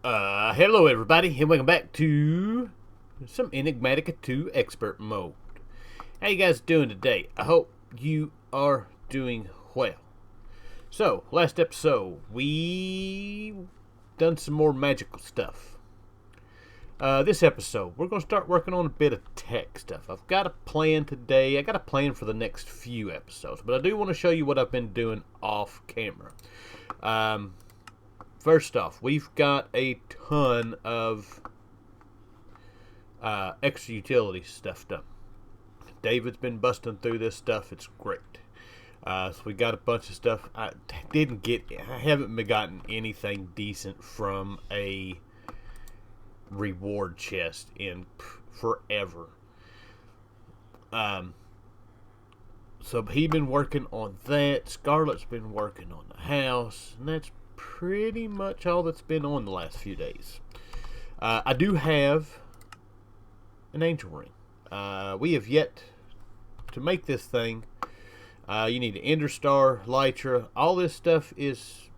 Hello everybody, and welcome back to some Enigmatica 2 Expert Mode. How you guys doing today? I hope you are doing well. So, last episode, we done some more magical stuff. This episode, we're going to start working on a bit of tech stuff. I've got a plan today. I got a plan for the next few episodes, but I do want to show you what I've been doing off camera. First off, we've got a ton of extra utility stuff done. David's been busting through this stuff. It's great. So we got a bunch of stuff. I haven't gotten anything decent from a reward chest in forever. So he's been working on that. Scarlett's been working on the house, and that's pretty much all that's been on the last few days. I do have an angel ring. We have yet to make this thing. You need an Ender Star, Lytra. All this stuff is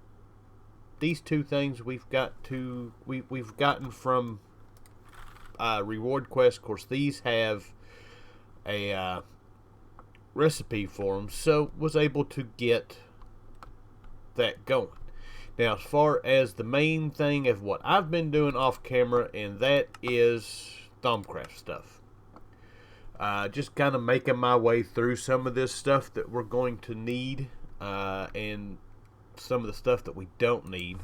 these two things we've gotten from reward quests. Of course, these have a recipe for them, so was able to get that going. Now, as far as the main thing of what I've been doing off camera, and that is Thumbcraft stuff. Just kind of making my way through some of this stuff that we're going to need, and some of the stuff that we don't need.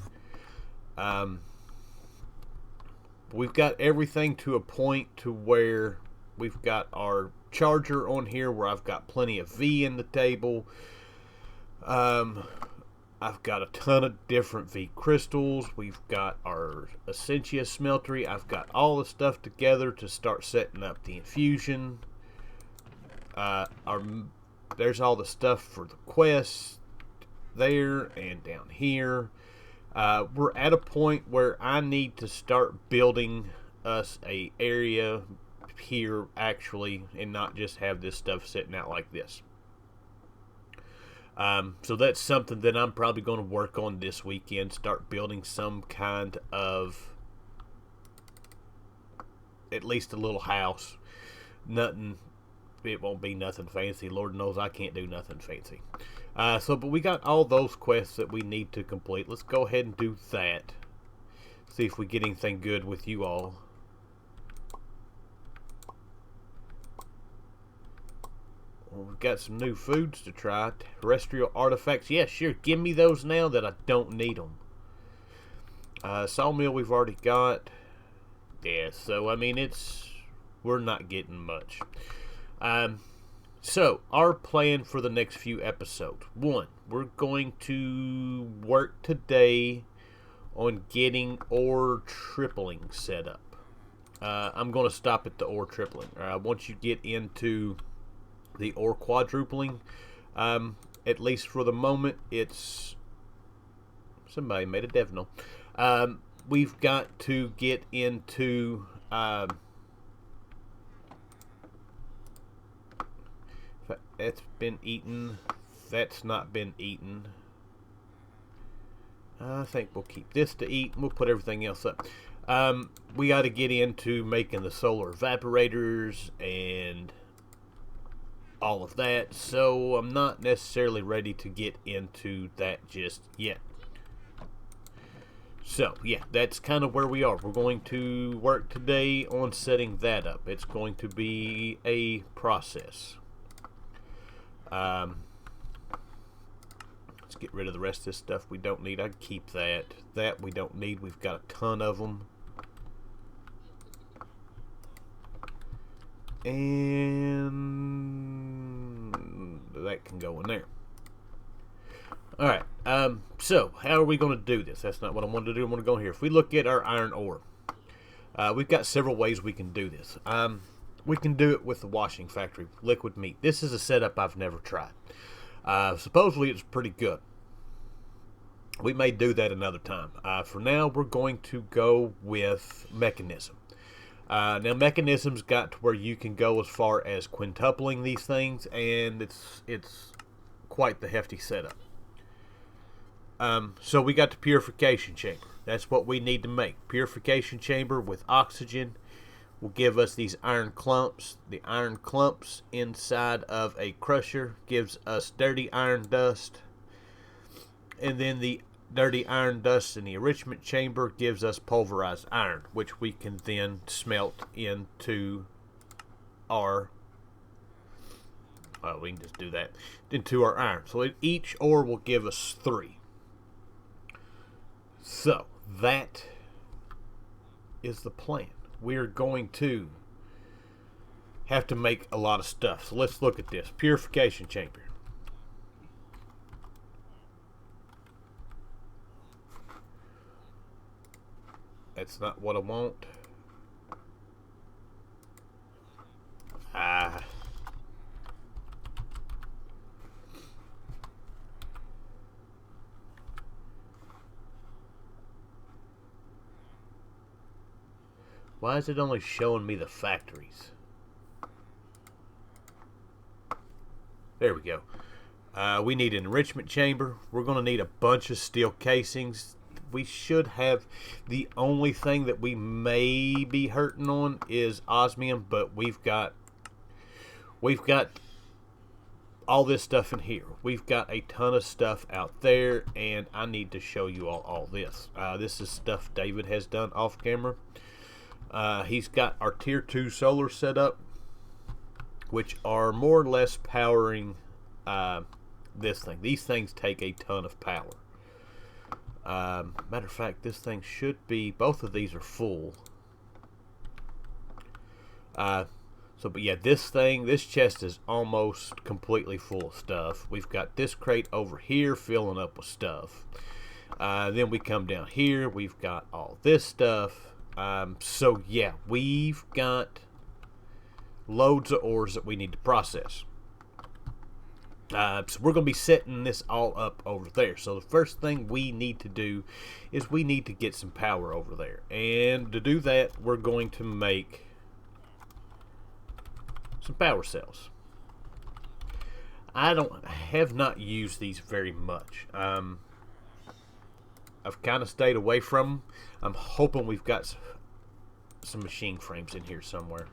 We've got everything to a point to where we've got our charger on here, where I've got plenty of V in the table. I've got a ton of different V crystals. We've got our Essentia smeltery. I've got all the stuff together to start setting up the infusion. There's all the stuff for the quest there and down here. We're at a point where I need to start building us a area here actually, and not just have this stuff sitting out like this. So that's something that I'm probably going to work on this weekend. Start building some kind of, at least a little house. Nothing, it won't be nothing fancy. Lord knows I can't do nothing fancy. But we got all those quests that we need to complete. Let's go ahead and do that. See if we get anything good with you all. We've got some new foods to try. Terrestrial artifacts. Yeah, sure. Give me those now that I don't need them. Sawmill we've already got. Yeah, so, I mean, we're not getting much. So, our plan for the next few episodes. One, we're going to work today on getting ore tripling set up. I'm going to stop at the ore tripling. Once you get into the ore quadrupling, at least for the moment, it's somebody made a Devno. We've got to get into that's been eaten. That's not been eaten. I think we'll keep this to eat, and we'll put everything else up. We got to get into making the solar evaporators and all of that, so I'm not necessarily ready to get into that just yet. So, yeah, that's kind of where we are. We're going to work today on setting that up. It's going to be a process. Let's get rid of the rest of this stuff we don't need. I'd keep that. That we don't need. We've got a ton of them. And that can go in there. Alright, so how are we going to do this? That's not what I wanted to do. I want to go here. If we look at our iron ore, we've got several ways we can do this. We can do it with the washing factory, liquid meat. This is a setup I've never tried. Supposedly it's pretty good. We may do that another time. For now, we're going to go with mechanism. Now, mechanism's got to where you can go as far as quintupling these things, and it's quite the hefty setup. So we got the purification chamber. That's what we need to make. Purification chamber with oxygen will give us these iron clumps. The iron clumps inside of a crusher gives us dirty iron dust. And then the dirty iron dust in the enrichment chamber gives us pulverized iron, which we can then smelt into our we can just do that into our iron. So each ore will give us 3. So that is the plan. We're going to have to make a lot of stuff. So let's look at this. Purification chamber. That's not what I want. Why is it only showing me the factories? There we go. We need an enrichment chamber. We're going to need a bunch of steel casings. We should have, the only thing that we may be hurting on is osmium, but we've got all this stuff in here. We've got a ton of stuff out there, and I need to show you all this. This is stuff David has done off camera. He's got our tier 2 solar set up, which are more or less powering this thing. These things take a ton of power. Matter of fact, this thing should be, both of these are full. But yeah, this chest is almost completely full of stuff. We've got this crate over here filling up with stuff. Then we come down here, we've got all this stuff. So yeah, we've got loads of ores that we need to process. So we're going to be setting this all up over there. So the first thing we need to do is we need to get some power over there. And to do that, we're going to make some power cells. I have not used these very much. I've kind of stayed away from them. I'm hoping we've got some machine frames in here somewhere.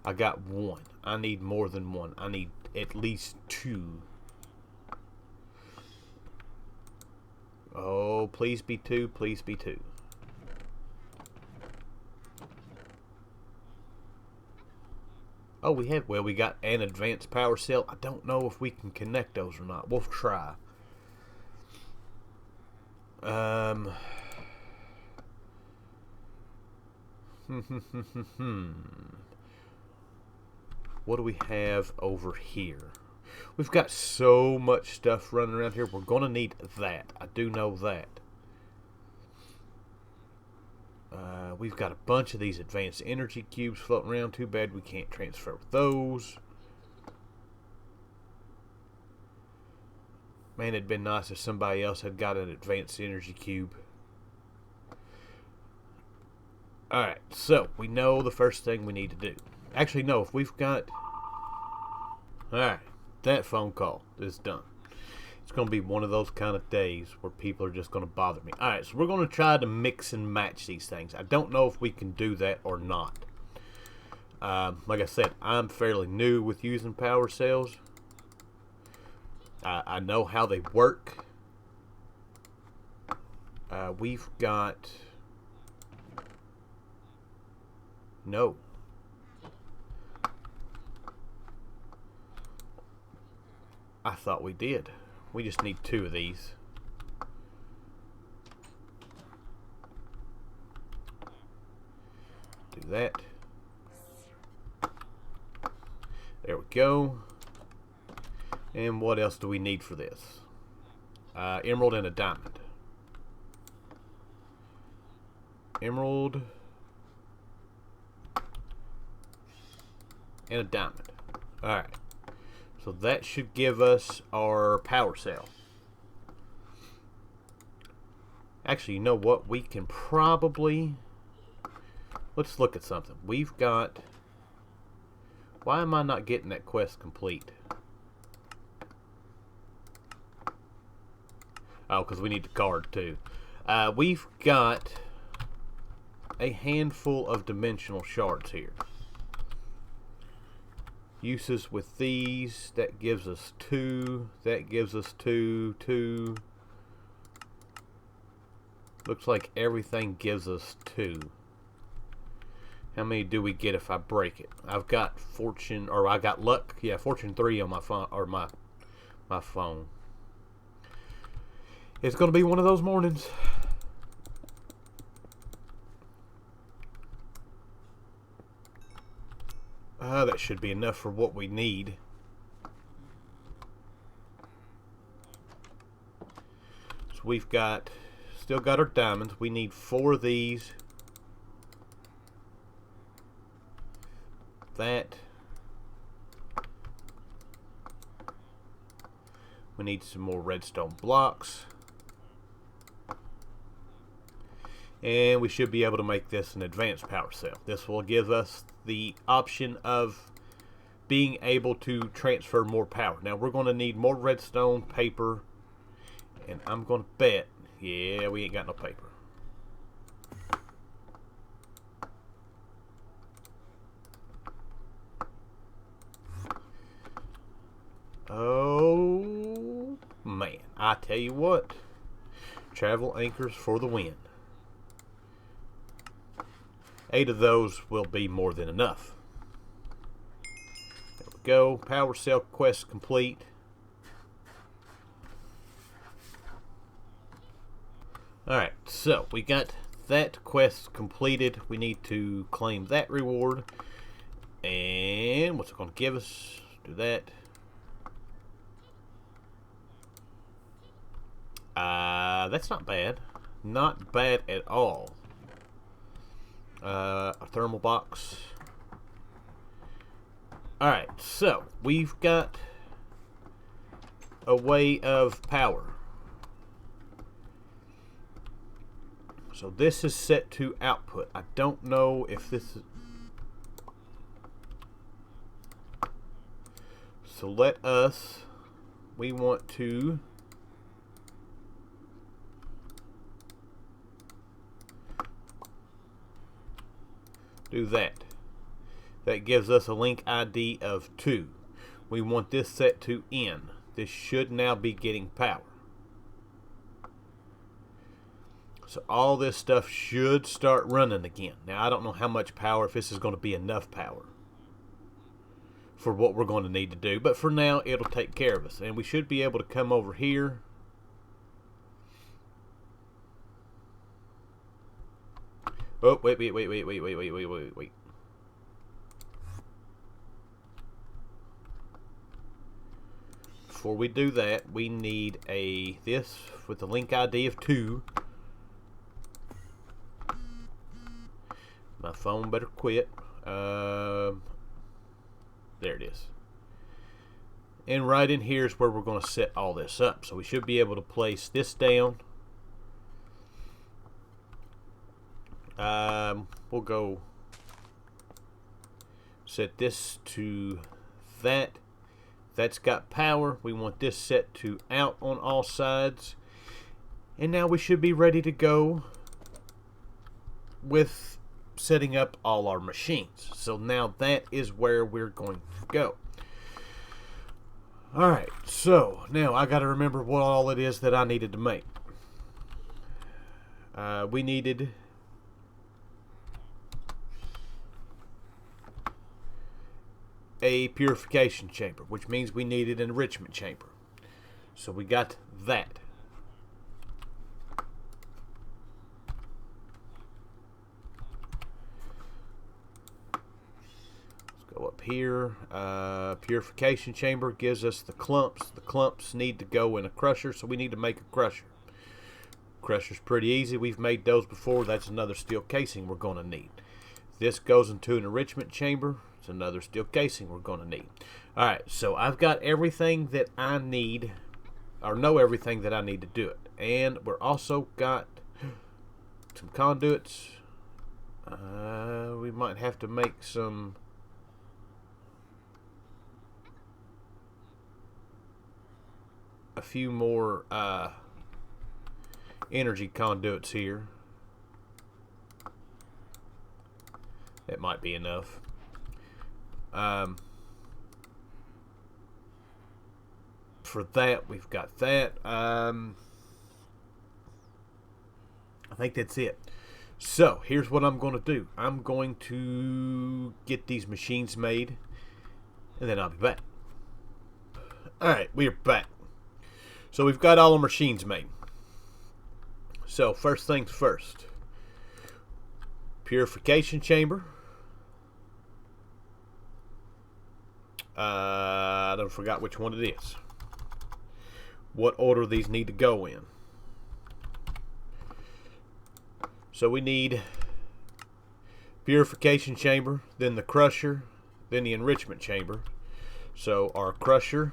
I got 1. I need more than 1. I need at least 2. Oh, please be 2. Please be 2. Oh, we got an advanced power cell. I don't know if we can connect those or not. We'll try. What do we have over here? We've got so much stuff running around here. We're going to need that. I do know that. We've got a bunch of these advanced energy cubes floating around. Too bad we can't transfer those. Man, it'd been nice if somebody else had got an advanced energy cube. Alright, so we know the first thing we need to do. Actually, no, if we've got... Alright, that phone call is done. It's going to be one of those kind of days where people are just going to bother me. Alright, so we're going to try to mix and match these things. I don't know if we can do that or not. Like I said, I'm fairly new with using power cells. I know how they work. We've got... No. I thought we did. We just need 2 of these. Do that. There we go. And what else do we need for this? Emerald and a diamond. Emerald and a diamond. Alright. So that should give us our power cell. Actually, you know what? We can probably... Let's look at something. We've got... Why am I not getting that quest complete? Oh, because we need the card too. We've got a handful of dimensional shards here. Uses with these, that gives us 2. That gives us 2, 2. Looks like everything gives us 2. How many do we get if I break it? I've got fortune, or I got luck. Yeah, fortune 3 on my phone, or my phone. It's gonna be one of those mornings. That should be enough for what we need. So we've got, still got our diamonds. We need 4 of these. That. We need some more redstone blocks. And we should be able to make this an advanced power cell. This will give us the option of being able to transfer more power. Now we're going to need more redstone, paper, and I'm going to bet, yeah, we ain't got no paper. Oh man, I tell you what, travel anchors for the win. 8 of those will be more than enough. There we go. Power cell quest complete. Alright, so we got that quest completed. We need to claim that reward. And what's it going to give us? Do that. That's not bad. Not bad at all. A thermal box. Alright, so we've got a way of power. So this is set to output. I don't know if this is... So let us... We want to... do that. That gives us a link ID of 2. We want this set to N. This should now be getting power. So all this stuff should start running again. Now I don't know how much power, if this is going to be enough power for what we're going to need to do. But for now, it'll take care of us. And we should be able to come over here. Oh, wait. Before we do that, we need this with the link ID of 2. My phone better quit. There it is. And right in here is where we're going to set all this up. So we should be able to place this down. We'll go set this to that. That's got power. We want this set to out on all sides. And now we should be ready to go with setting up all our machines. So now that is where we're going to go. Alright, so now I got to remember what all it is that I needed to make. We needed a purification chamber, which means we needed an enrichment chamber. So we got that. Let's go up here. Purification chamber gives us the clumps. The clumps need to go in a crusher, so we need to make a crusher. Crusher's pretty easy. We've made those before. That's another steel casing we're going to need. This goes into an enrichment chamber. It's another steel casing we're going to need. Alright, so I've got everything that I need, or know everything that I need to do it. And we're also got some conduits. We might have to make a few more energy conduits here. That might be enough. For that, we've got that. I think that's it. So, here's what I'm going to do. I'm going to get these machines made, and then I'll be back. Alright, we are back. So, we've got all our machines made. So, first things first. Purification chamber. I don't forgot which one it is. What order these need to go in. So we need purification chamber, then the crusher, then the enrichment chamber. So our crusher,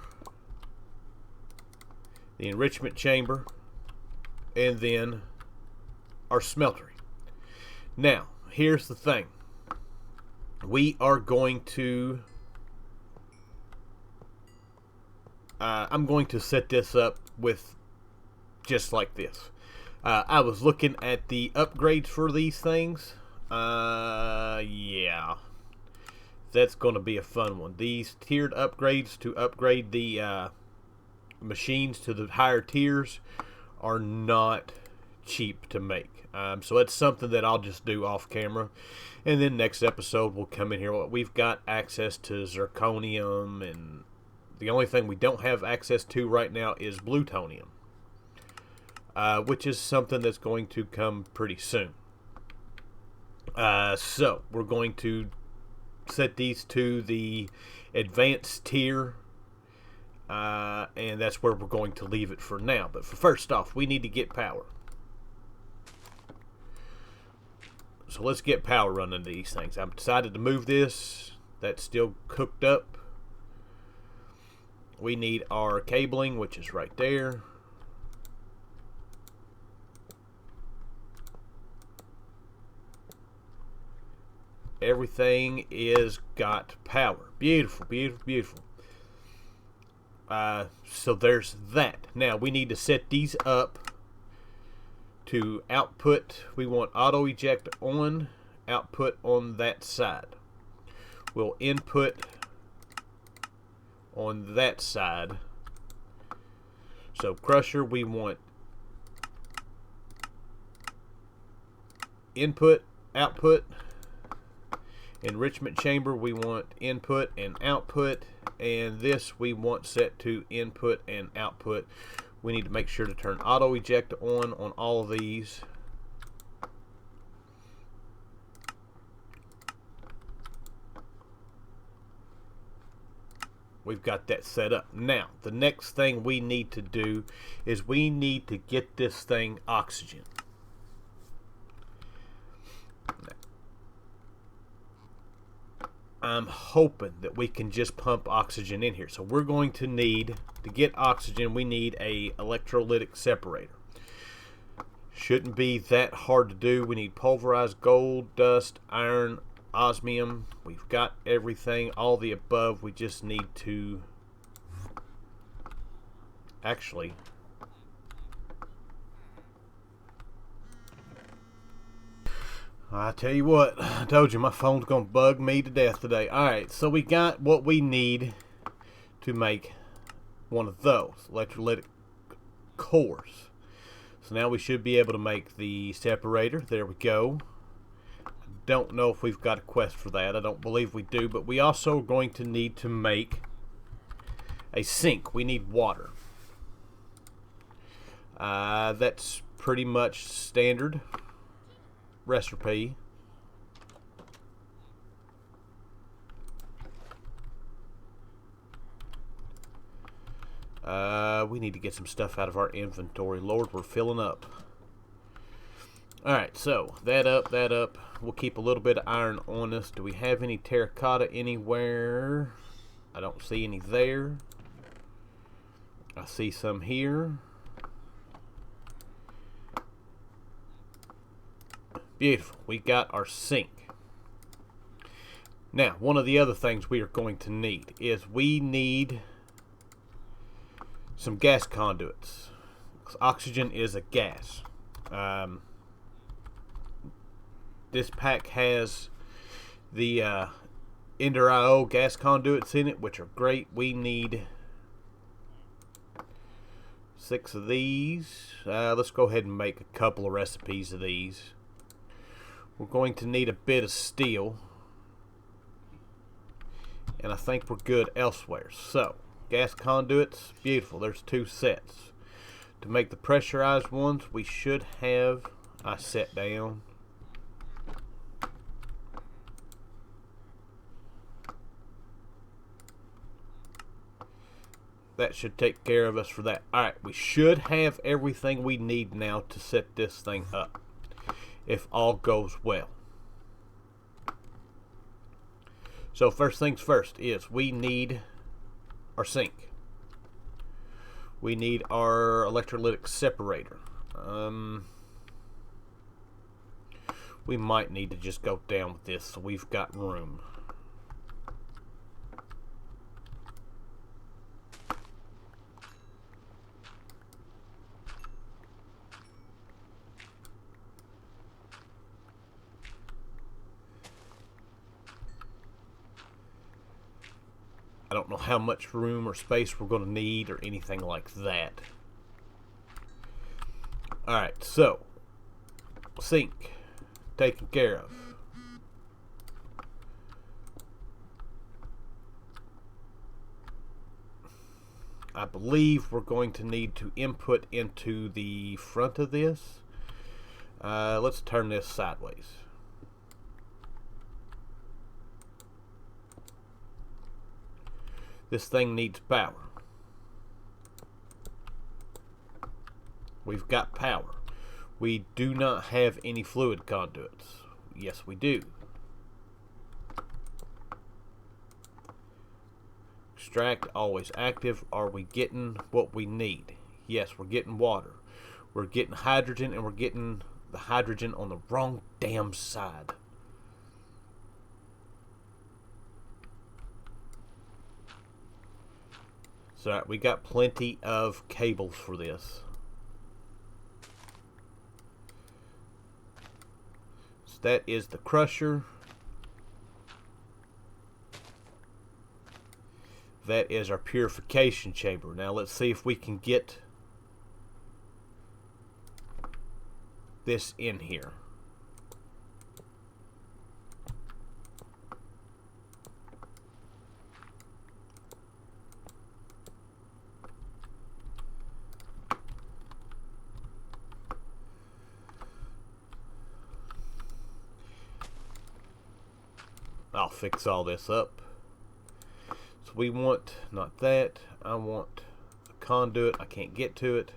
the enrichment chamber, and then our smeltery. Now, here's the thing. We are going to I'm going to set this up with just like this. I was looking at the upgrades for these things. Yeah. That's going to be a fun one. These tiered upgrades to upgrade the machines to the higher tiers are not cheap to make. So that's something that I'll just do off camera. And then next episode we'll come in here. We've got access to zirconium, and the only thing we don't have access to right now is plutonium. Which is something that's going to come pretty soon. So we're going to set these to the advanced tier, and that's where we're going to leave it for now. But first off, we need to get power. So let's get power running to these things. I've decided to move this. That's still cooked up. We need our cabling, which is right there. Everything is got power. Beautiful, beautiful, beautiful. So there's that. Now we need to set these up to output. We want auto eject on, output on that side. We'll input on that side. So crusher, we want input, output. Enrichment chamber, we want input and output, and this we want set to input and output. We need to make sure to turn auto eject on all of these. We've got that set up. Now, the next thing we need to do is we need to get this thing oxygen. I'm hoping that we can just pump oxygen in here. So we're going to need, to get oxygen, we need a electrolytic separator. Shouldn't be that hard to do. We need pulverized gold, dust, iron, osmium. We've got everything, all the above. We just need to actually I tell you what, I told you my phone's going to bug me to death today. Alright, so we got what we need to make one of those electrolytic cores. So now we should be able to make the separator. There we go. I don't know if we've got a quest for that. I don't believe we do, but we also are going to need to make a sink. We need water. That's pretty much standard recipe. We need to get some stuff out of our inventory. Lord, we're filling up. Alright, so that up, that up. We'll keep a little bit of iron on us. Do we have any terracotta anywhere? I don't see any there. I see some here. Beautiful. We got our sink. Now, one of the other things we are going to need is we need some gas conduits. Oxygen is a gas. This pack has the Ender IO gas conduits in it, which are great. We need 6 of these. Let's go ahead and make a couple of recipes of these. We're going to need a bit of steel, and I think we're good elsewhere. So, gas conduits, beautiful. There's 2 sets. To make the pressurized ones, we should have, I set down, that should take care of us for that. Alright, we should have everything we need now to set this thing up, if all goes well. So first things first is we need our sink. We need our electrolytic separator. We might need to just go down with this so we've got room. I don't know how much room or space we're going to need or anything like that. Alright, so sink taken care of. I believe we're going to need to input into the front of this. Let's turn this sideways. This thing needs power. We've got power. We do not have any fluid conduits. Yes, we do. Extract, always active. Are we getting what we need? Yes, we're getting water. We're getting hydrogen, and we're getting the hydrogen on the wrong damn side. So we got plenty of cables for this. So that is the crusher. That is our purification chamber. Now let's see if we can get this in here. I'll fix all this up. So we want, not that, I want a conduit. I can't get to it.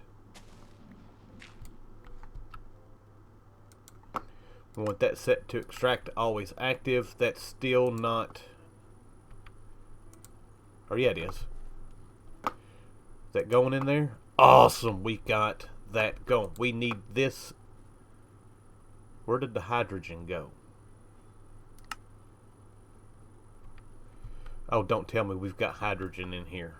We want that set to extract always active. That's still not, or yeah, it is. Is that going in there? Awesome, we got that going. We need this. Where did the hydrogen go? Oh, don't tell me we've got hydrogen in here.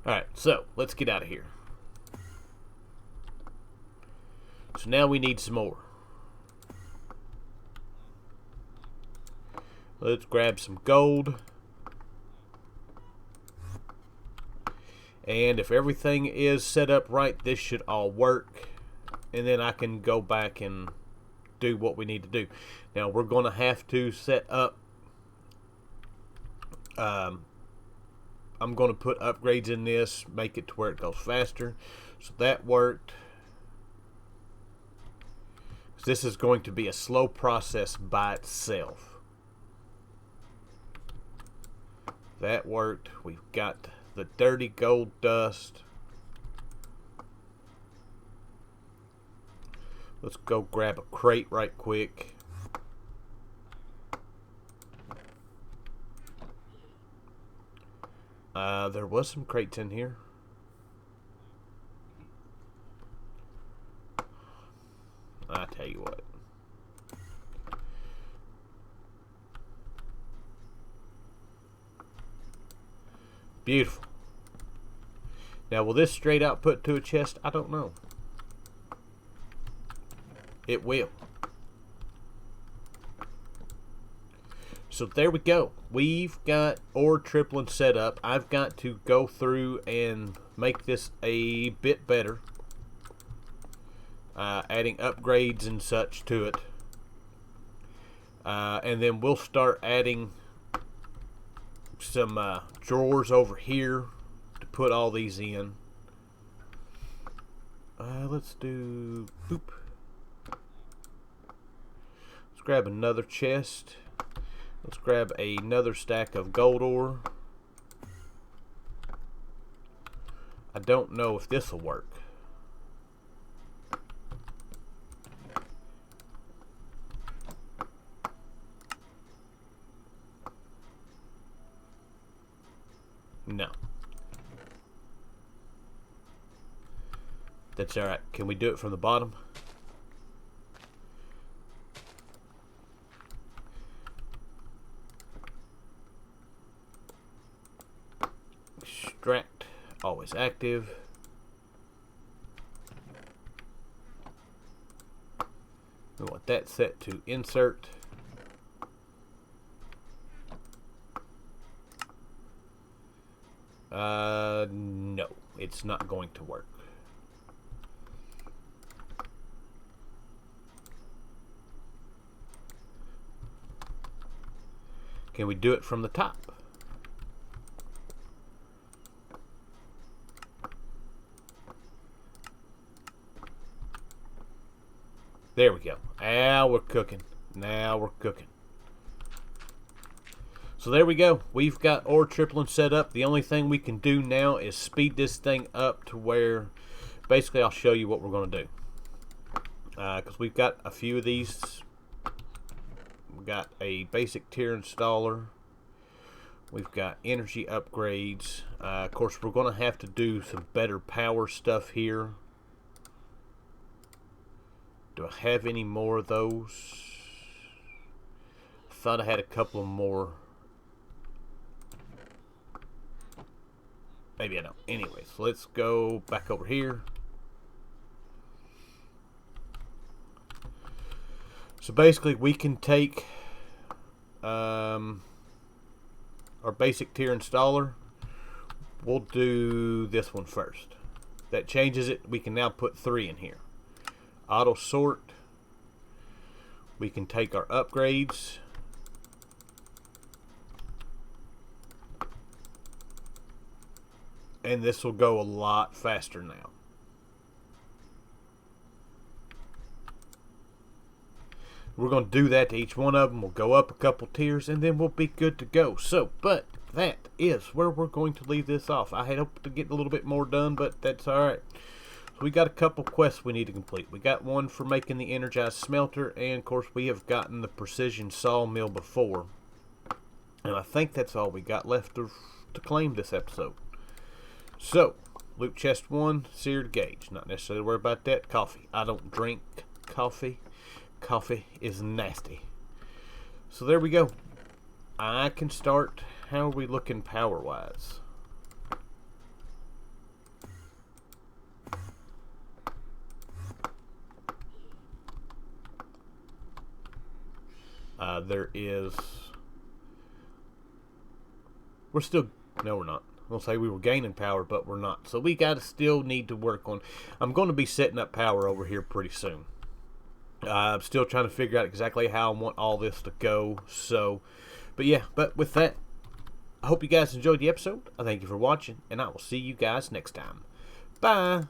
Alright, so let's get out of here. So now we need some more. Let's grab some gold. And if everything is set up right, this should all work. And then I can go back and do what we need to do. Now we're going to have to set up, I'm going to put upgrades in this, make it to where it goes faster. So that worked. This is going to be a slow process by itself. That worked. We've got the dirty gold dust. Let's go grab a crate right quick. There was some crates in here. I tell you what. Beautiful. Now, will this straight out put to a chest? I don't know. It will. So there we go. We've got ore tripling set up. I've got to go through and make this a bit better. Adding upgrades and such to it. And then we'll start adding some drawers over here to put all these in. Let's do... Boop. Let's grab another chest. Let's grab another stack of gold ore. I don't know if this will work. No. That's alright. Can we do it from the bottom? Extract, always active. We want that set to insert. No, it's not going to work. Can we do it from the top? There we go. Now we're cooking. Now we're cooking. So there we go. We've got ore tripling set up. The only thing we can do now is speed this thing up to where basically I'll show you what we're going to do. Because we've got a few of these. We've got a basic tier installer. We've got energy upgrades. Of course, we're going to have to do some better power stuff here. Do I have any more of those? I thought I had a couple more. Maybe I don't. Anyways, let's go back over here. So basically, we can take our basic tier installer. We'll do this one first. That changes it. We can now put 3 in here. Auto sort. We can take our upgrades. And this will go a lot faster now. We're going to do that to each one of them. We'll go up a couple tiers and then we'll be good to go. So, but that is where we're going to leave this off. I had hoped to get a little bit more done, but that's alright. So we got a couple quests we need to complete. We got one for making the energized smelter, and of course we have gotten the precision sawmill before. And I think that's all we got left to claim this episode. So, loot chest 1, seared gauge. Not necessarily worried about that. Coffee. I don't drink coffee. Coffee is nasty. So there we go. I can start. How are we looking power-wise? There is... We're still... No, we're not. We'll say we were gaining power, but we're not. So we gotta still need to work on... I'm going to be setting up power over here pretty soon. I'm still trying to figure out exactly how I want all this to go. So, but yeah, but with that, I hope you guys enjoyed the episode. I thank you for watching, and I will see you guys next time. Bye!